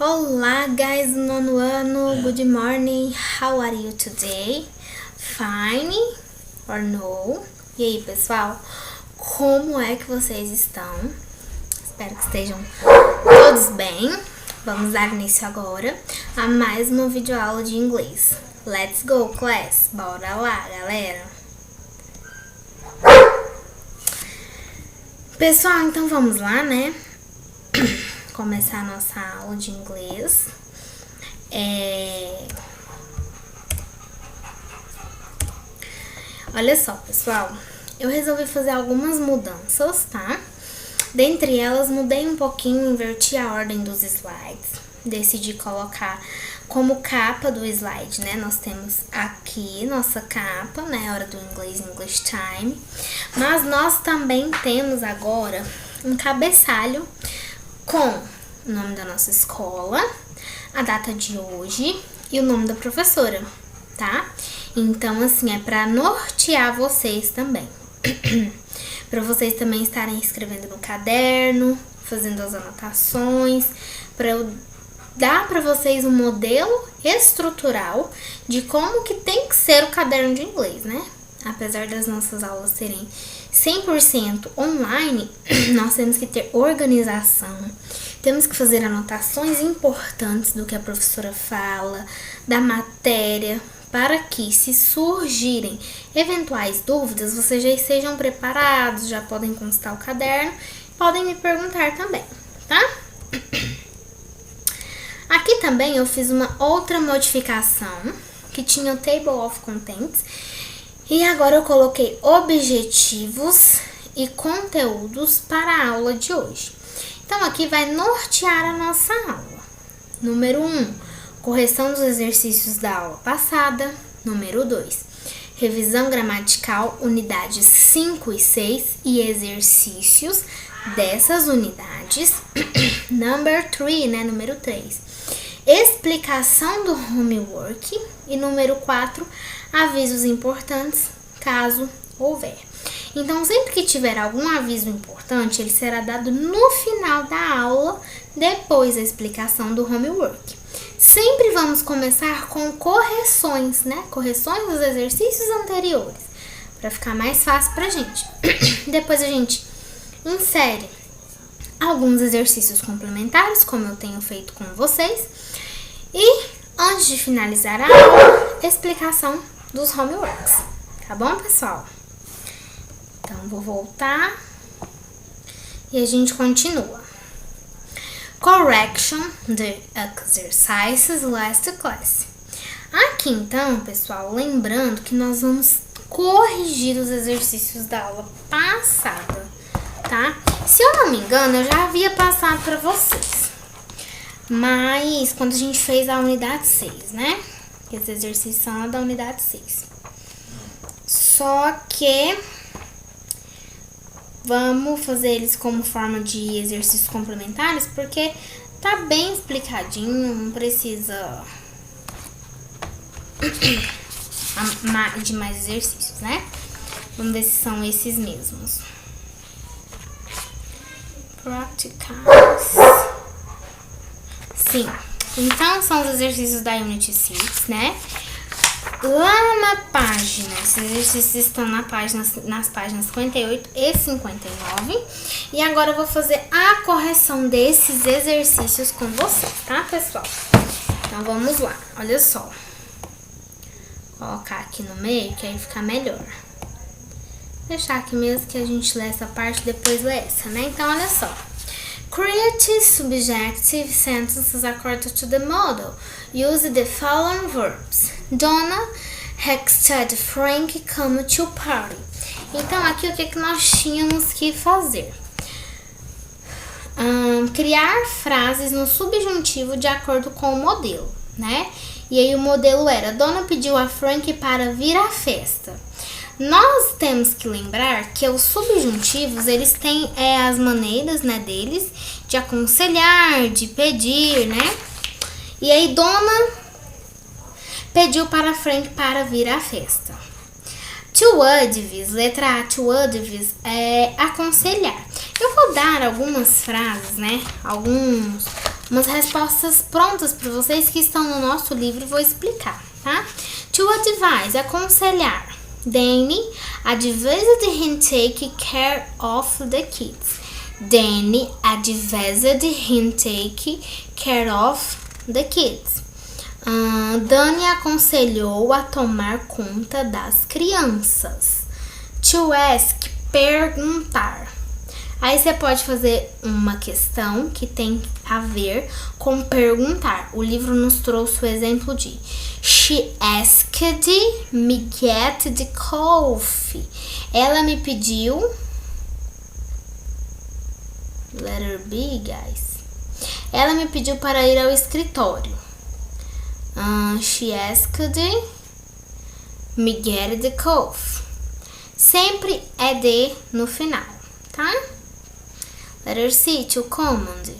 Olá, guys do nono ano. Good morning. How are you today? Fine or no? E aí, pessoal? Como é que vocês estão? Espero que estejam todos bem. Vamos dar início agora a mais uma videoaula de inglês. Let's go, class! Bora lá, galera! Pessoal, então vamos lá, né? Começar a nossa aula de inglês. Olha só, pessoal, eu resolvi fazer algumas mudanças, tá? Dentre elas, mudei um pouquinho, inverti a ordem dos slides. Decidi colocar como capa do slide, né? Nós temos aqui nossa capa, né? Hora do inglês, English Time. Mas nós também temos agora um cabeçalho com o nome da nossa escola, a data de hoje e o nome da professora, tá? Então, assim, é para nortear vocês também. Para vocês também estarem escrevendo no caderno, fazendo as anotações, para eu dar para vocês um modelo estrutural de como que tem que ser o caderno de inglês, né? Apesar das nossas aulas serem 100% online, nós temos que ter organização, temos que fazer anotações importantes do que a professora fala, da matéria, para que, se surgirem eventuais dúvidas, vocês já estejam preparados, já podem consultar o caderno, podem me perguntar também, tá? Aqui também eu fiz uma outra modificação, que tinha o Table of Contents, e agora eu coloquei objetivos e conteúdos para a aula de hoje. Então, aqui vai nortear a nossa aula. Número 1, correção dos exercícios da aula passada. Número 2, revisão gramatical, unidades 5 e 6 e exercícios dessas unidades. Number 3, né? Número 3, explicação do homework. E número 4, avisos importantes, caso houver. Então, sempre que tiver algum aviso importante, ele será dado no final da aula, depois da explicação do homework. Sempre vamos começar com correções, né? Correções dos exercícios anteriores, para ficar mais fácil pra gente. Depois a gente insere alguns exercícios complementares, como eu tenho feito com vocês. E antes de finalizar a aula, explicação dos homeworks. Tá bom, pessoal? Então, vou voltar e a gente continua. Correction the exercises last class. Aqui, então, pessoal, lembrando que nós vamos corrigir os exercícios da aula passada, tá? Se eu não me engano, eu já havia passado para vocês. Mas, quando a gente fez a unidade 6, né? Esses exercícios são lá da unidade 6. Só que vamos fazer eles como forma de exercícios complementares, porque tá bem explicadinho, não precisa de mais exercícios, né? Vamos ver se são esses mesmos. Practicals. Sim, então são os exercícios da Unit 6, né? Lá na página, esses exercícios estão nas páginas 58 e 59. E agora eu vou fazer a correção desses exercícios com vocês, tá, pessoal? Então vamos lá, olha só. Vou colocar aqui no meio, que aí fica melhor. Vou deixar aqui mesmo que a gente lê essa parte e depois lê essa, né? Então, olha só. Create subjective sentences according to the model. Use the following verbs. Donna had Frank come to party. Então, aqui o que nós tínhamos que fazer? Criar frases no subjuntivo de acordo com o modelo, né? E aí o modelo era: Donna pediu a Frank para vir à festa. Nós temos que lembrar que os subjuntivos, eles têm as maneiras, né, deles de aconselhar, de pedir, né? E aí, Donna pediu para Frank para vir à festa. To advise, letra A, to advise é aconselhar. Eu vou dar algumas frases, né? Alguns umas respostas prontas para vocês que estão no nosso livro e vou explicar, tá? To advise, aconselhar. Danny advised him take care of the kids. Danny advised him take care of the kids. Danny aconselhou a tomar conta das crianças. To ask, perguntar. Aí você pode fazer uma questão que tem a ver com perguntar. O livro nos trouxe o exemplo de She asked me get the coffee. Ela me pediu. Letter B, guys. Ela me pediu para ir ao escritório. She asked me get the coffee. Sempre é de no final, tá? Letter C, to command.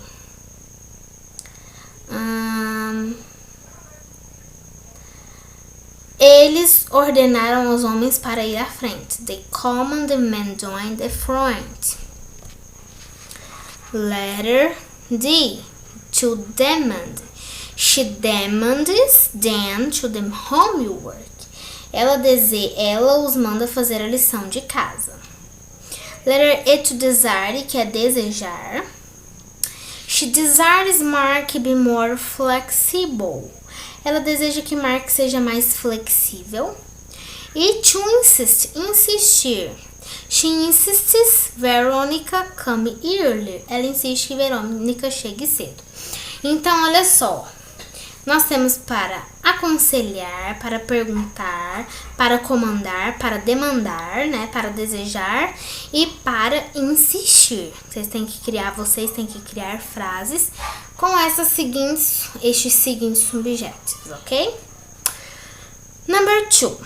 Eles ordenaram aos homens para ir à frente. The command men join the front. Letter D, to demand. She demands them to the homework. Ela os manda fazer a lição de casa. Letter E, to desire, que é desejar. She desires Mark be more flexible. Ela deseja que Mark seja mais flexível. E to insist, insistir. She insists Veronica come early. Ela insiste que Verônica chegue cedo. Então, olha só. Nós temos para aconselhar, para perguntar, para comandar, para demandar, né, para desejar e para insistir. Vocês têm que criar frases com estes seguintes subjetos, ok? Number 2.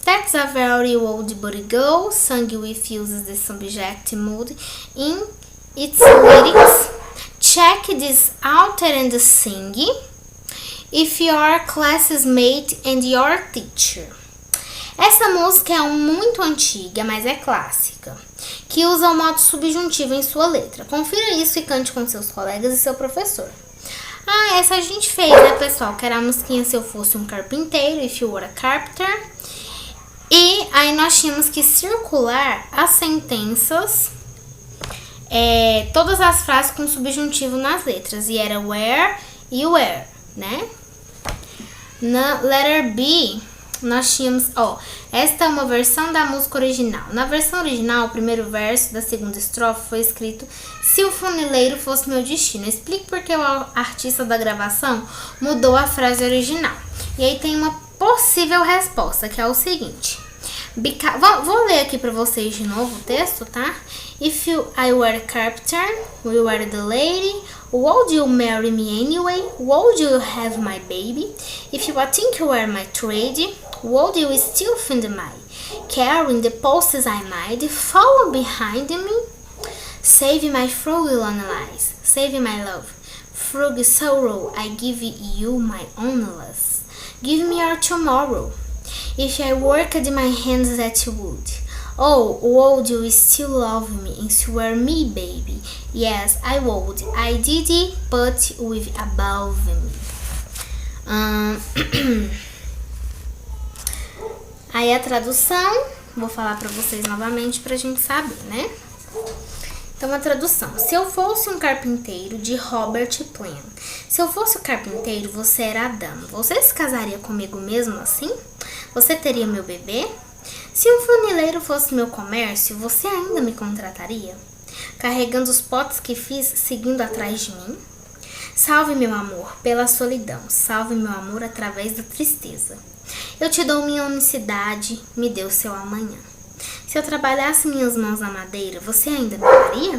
That's a very old body girl. Sung with uses the subject mood in its lyrics. Check this out and sing. If your classmate and your teacher. Essa música é muito antiga, mas é clássica, que usa o modo subjuntivo em sua letra. Confira isso e cante com seus colegas e seu professor. Essa a gente fez, né, pessoal? Que era a musiquinha Se Eu Fosse um Carpinteiro, If You Were a Carpenter. E aí nós tínhamos que circular as sentenças, todas as frases com subjuntivo nas letras. E era where e where, né? Na letter B, nós tínhamos, esta é uma versão da música original. Na versão original, o primeiro verso da segunda estrofe foi escrito Se o funileiro fosse meu destino. Explique por que o artista da gravação mudou a frase original. E aí tem uma possível resposta, que é o seguinte. Vou ler aqui para vocês de novo o texto, tá? If I were a carpenter, you were the lady, would you marry me anyway? Would you have my baby? If you think you were my trade, would you still find my carrying the posts I made? Follow behind me? Save my frugal lies, save my love. Frugal sorrow, I give you my onless. Give me your tomorrow. If I worked my hands at wood, would you still love me and swear me, baby? Yes, I would. I did it, but with above me. Aí a tradução, vou falar pra vocês novamente pra gente saber, né? Então, a tradução. Se eu fosse um carpinteiro, de Robert Plant. Se eu fosse o carpinteiro, você era Adão. Você se casaria comigo mesmo assim? Você teria meu bebê? Se um funileiro fosse meu comércio, você ainda me contrataria? Carregando os potes que fiz, seguindo atrás de mim? Salve meu amor pela solidão, salve meu amor através da tristeza. Eu te dou minha unicidade, me dê o seu amanhã. Se eu trabalhasse minhas mãos na madeira, você ainda me amaria?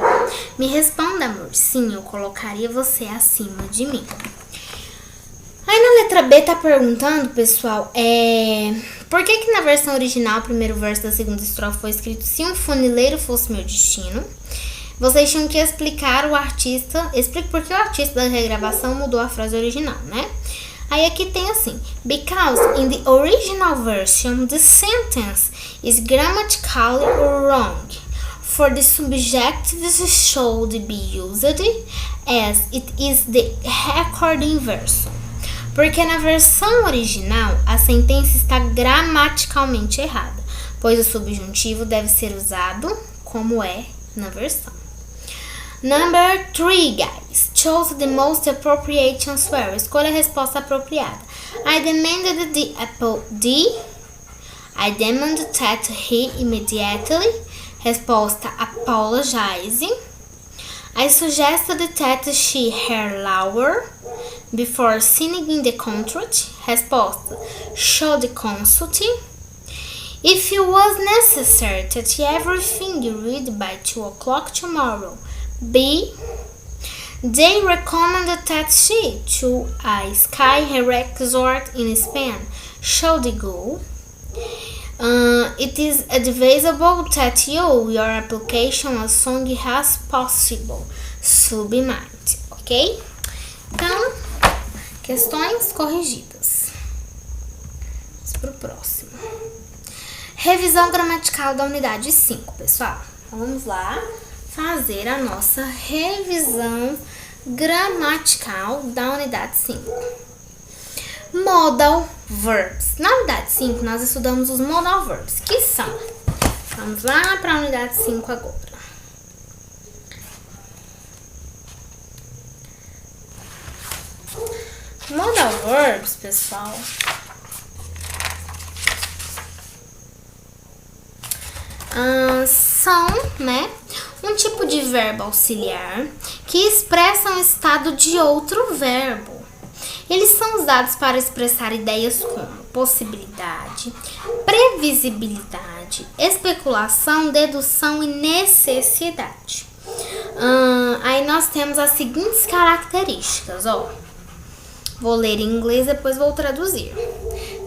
Me responda, amor, sim, eu colocaria você acima de mim. Aí na letra B tá perguntando, pessoal, por que na versão original, o primeiro verso da segunda estrofe foi escrito se um funileiro fosse meu destino? Vocês tinham que explicar explique por que o artista da regravação mudou a frase original, né? Aí aqui tem assim, because in the original version, the sentence is grammatically wrong. for the subjectives should be used as it is the recording version. Porque na versão original a sentença está gramaticalmente errada, pois o subjuntivo deve ser usado como é na versão. Number 3, guys. Choose the most appropriate answer. Escolha a resposta apropriada. I demanded the apple D. I demanded that he immediately. Resposta: apologizing. I suggested that she her lower before signing the contract. Resposta: should consult. If it was necessary that everything read by 2 o'clock tomorrow. B. They recommended that she to a ski resort in Spain. Should go. It is advisable that your application as soon as possible. Submit, ok? Então, questões corrigidas. Vamos pro próximo. Revisão gramatical da unidade 5, pessoal. Então, vamos lá fazer a nossa revisão gramatical da unidade 5. Modal verbs. Na unidade 5, nós estudamos os modal verbs, que são... Vamos lá para a unidade 5 agora. Modal verbs, pessoal, são, né, um tipo de verbo auxiliar que expressa um estado de outro verbo. Eles são usados para expressar ideias como possibilidade, previsibilidade, especulação, dedução e necessidade. Aí nós temos as seguintes características, ó. Vou ler em inglês, depois vou traduzir.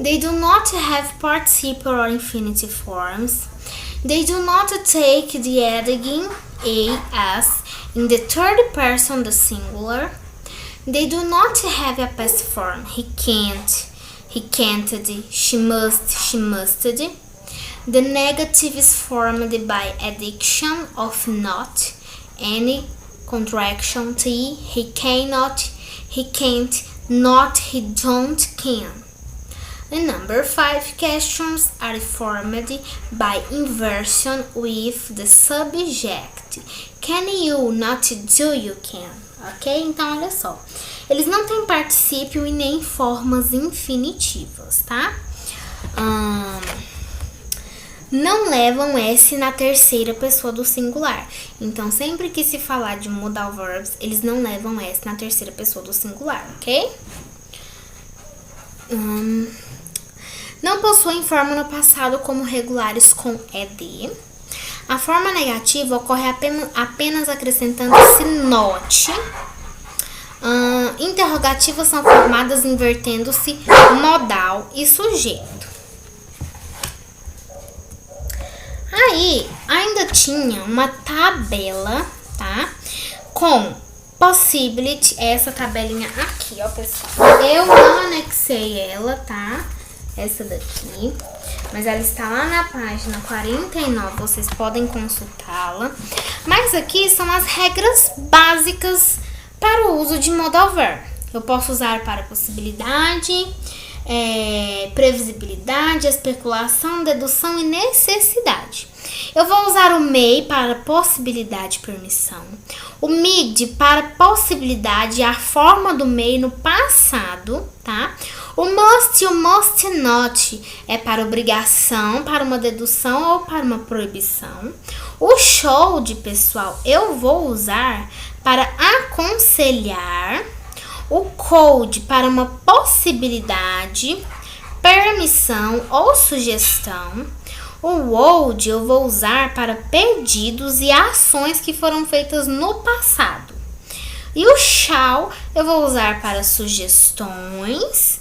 They do not have participle or infinitive forms. They do not take the adjective as in the third person the singular. They do not have a past form. He can't, he can'ted, she must, she musted. The negative is formed by addition of not, any contraction t. He cannot, he can't, not, he don't, can. And number 5, questions are formed by inversion with the subject. Can you, not do, you can. Ok? Então, olha só. Eles não têm particípio e nem formas infinitivas, tá? Não levam S na terceira pessoa do singular. Então, sempre que se falar de modal verbs, eles não levam S na terceira pessoa do singular, ok? Não possuem forma no passado como regulares com ED. A forma negativa ocorre apenas acrescentando-se not. Interrogativas são formadas invertendo-se modal e sujeito. Aí, ainda tinha uma tabela, tá? Com possibility, essa tabelinha aqui, ó, pessoal. Eu não anexei ela, tá? Essa daqui. Mas ela está lá na página 49, vocês podem consultá-la. Mas aqui são as regras básicas para o uso de modal verb. Eu posso usar para possibilidade, previsibilidade, especulação, dedução e necessidade. Eu vou usar o may para possibilidade e permissão. O mid para possibilidade e a forma do may no passado, tá? O must e o must not é para obrigação, para uma dedução ou para uma proibição. O should, pessoal, eu vou usar para aconselhar. O could para uma possibilidade, permissão ou sugestão. O would eu vou usar para pedidos e ações que foram feitas no passado. E o shall eu vou usar para sugestões,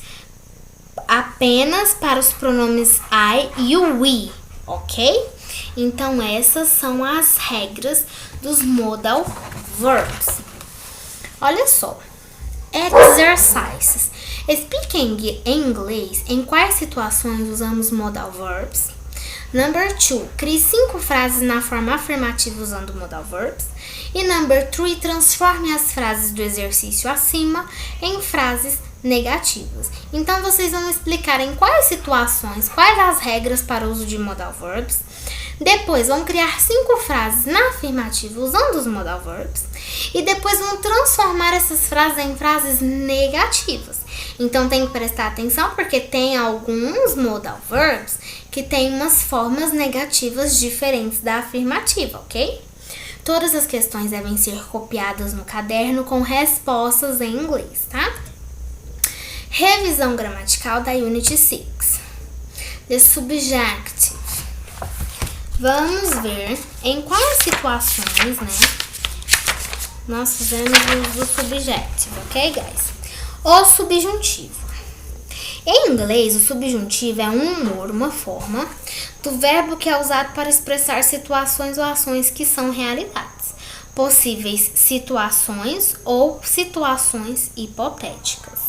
apenas para os pronomes I e o we, ok? Então, essas são as regras dos modal verbs. Olha só. Exercises. Speaking em inglês, em quais situações usamos modal verbs? Number 2, crie 5 frases na forma afirmativa usando modal verbs. E number 3, transforme as frases do exercício acima em frases negativas. Então, vocês vão explicar em quais situações, quais as regras para o uso de modal verbs. Depois, vão criar 5 frases na afirmativa usando os modal verbs. E depois, vão transformar essas frases em frases negativas. Então, tem que prestar atenção porque tem alguns modal verbs que têm umas formas negativas diferentes da afirmativa, ok? Todas as questões devem ser copiadas no caderno com respostas em inglês, tá? Revisão gramatical da Unit 6. The subjective. Vamos ver em quais situações, né, nós fizemos uso do subjective, ok, guys? O subjuntivo. Em inglês, o subjuntivo é um humor, uma forma do verbo que é usado para expressar situações ou ações que são realidades, possíveis situações ou situações hipotéticas,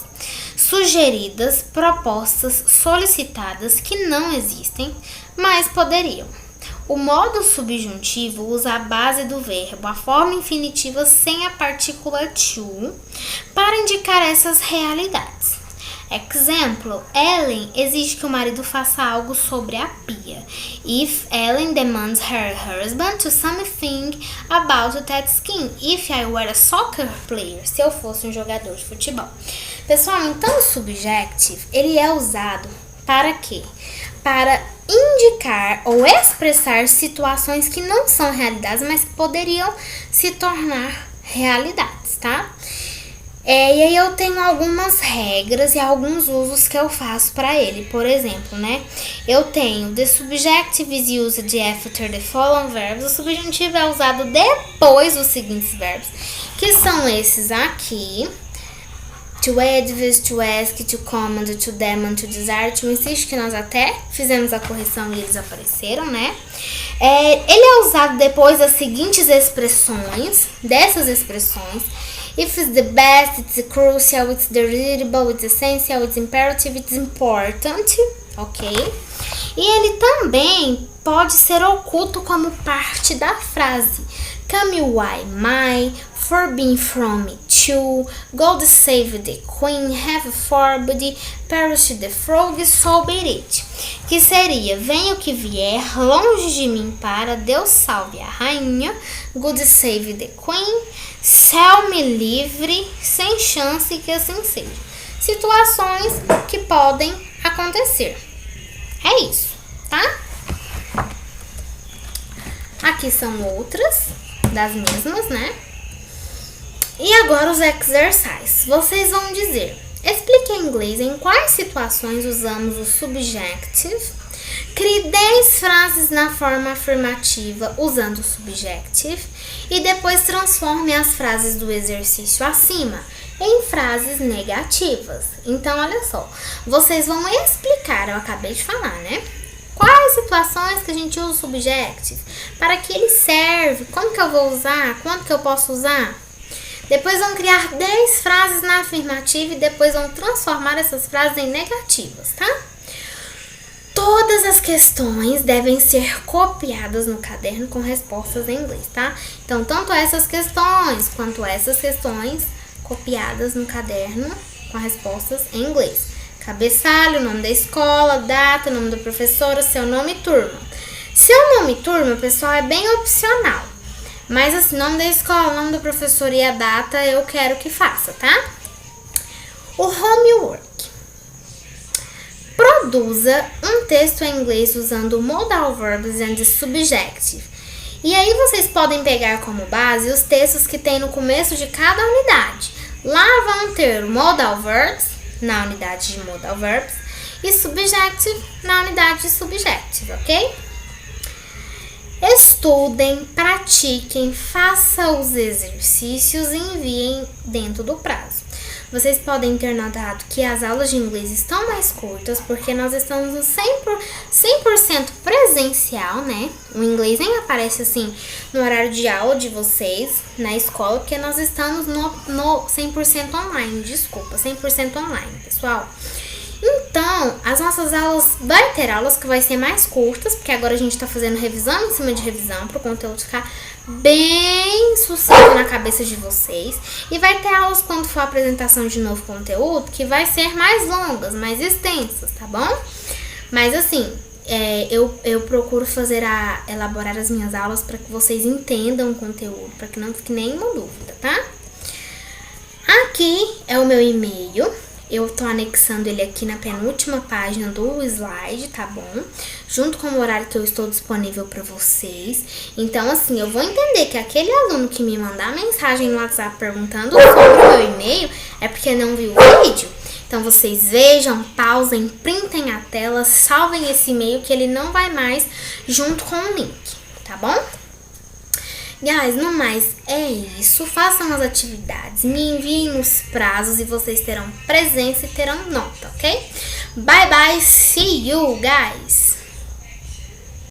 sugeridas, propostas, solicitadas que não existem, mas poderiam. O modo subjuntivo usa a base do verbo, a forma infinitiva sem a partícula to, para indicar essas realidades. Exemplo, Ellen exige que o marido faça algo sobre a pia. If Ellen demands her husband to something about that skin. If I were a soccer player. Se eu fosse um jogador de futebol. Pessoal, então o subjective, ele é usado para quê? Para indicar ou expressar situações que não são realidades, mas que poderiam se tornar realidades, tá? E aí eu tenho algumas regras e alguns usos que eu faço para ele. Por exemplo, né? Eu tenho the subjective is used after the following verbs. O subjuntivo é usado depois dos seguintes verbos, que são esses aqui. To advise, to ask, to command, to demand, to desire, to insist, que nós até fizemos a correção e eles apareceram, né? Ele é usado depois das seguintes expressões, dessas expressões. If it's the best, it's crucial, it's desirable, it's essential, it's imperative, it's important, ok? E ele também pode ser oculto como parte da frase. Come why my, for being from me too, God save the queen, have forbid, perish the frog, so be it. Que seria, venha o que vier, longe de mim para, Deus salve a rainha, God save the queen, céu me livre, sem chance que assim seja. Situações que podem acontecer. É isso, tá? Aqui são outras das mesmas, né? E agora os exercises. Vocês vão dizer, explique em inglês em quais situações usamos o subjective. Crie 10 frases na forma afirmativa usando o subjective. E depois transforme as frases do exercício acima em frases negativas. Então, olha só, vocês vão explicar, eu acabei de falar, né? Quais situações que a gente usa o subjective? Para que ele serve? Como que eu vou usar? Quando que eu posso usar? Depois vão criar 10 frases na afirmativa e depois vão transformar essas frases em negativas, tá? Todas as questões devem ser copiadas no caderno com respostas em inglês, tá? Então, tanto essas questões quanto essas questões copiadas no caderno com respostas em inglês. Cabeçalho, nome da escola, data, nome do professor, seu nome e turma. Seu nome e turma, pessoal, é bem opcional. Mas assim, nome da escola, nome do professor e a data eu quero que faça, tá? O homework. Produza um texto em inglês usando modal verbs and subjective. E aí vocês podem pegar como base os textos que tem no começo de cada unidade. Lá vão ter modal verbs na unidade de modal verbs e subjective na unidade de subjective, ok? Estudem, pratiquem, façam os exercícios e enviem dentro do prazo. Vocês podem ter notado que as aulas de inglês estão mais curtas porque nós estamos no 100% presencial, né? O inglês nem aparece assim no horário de aula de vocês na escola, porque nós estamos no 100% online, desculpa, 100% online, pessoal. Então, as nossas aulas, vai ter aulas que vai ser mais curtas, porque agora a gente tá fazendo revisão em cima de revisão, para o conteúdo ficar bem sucinto na cabeça de vocês. E vai ter aulas quando for a apresentação de novo conteúdo, que vai ser mais longas, mais extensas, tá bom? Mas assim, eu procuro elaborar as minhas aulas para que vocês entendam o conteúdo, para que não fique nenhuma dúvida, tá? Aqui é o meu e-mail. Eu tô anexando ele aqui na penúltima página do slide, tá bom? Junto com o horário que eu estou disponível para vocês. Então, assim, eu vou entender que aquele aluno que me mandar mensagem no WhatsApp perguntando sobre o meu e-mail é porque não viu o vídeo. Então, vocês vejam, pausem, printem a tela, salvem esse e-mail que ele não vai mais junto com o link, tá bom? Guys, no mais é isso. Façam as atividades, me enviem nos prazos e vocês terão presença e terão nota, ok? Bye bye, see you guys!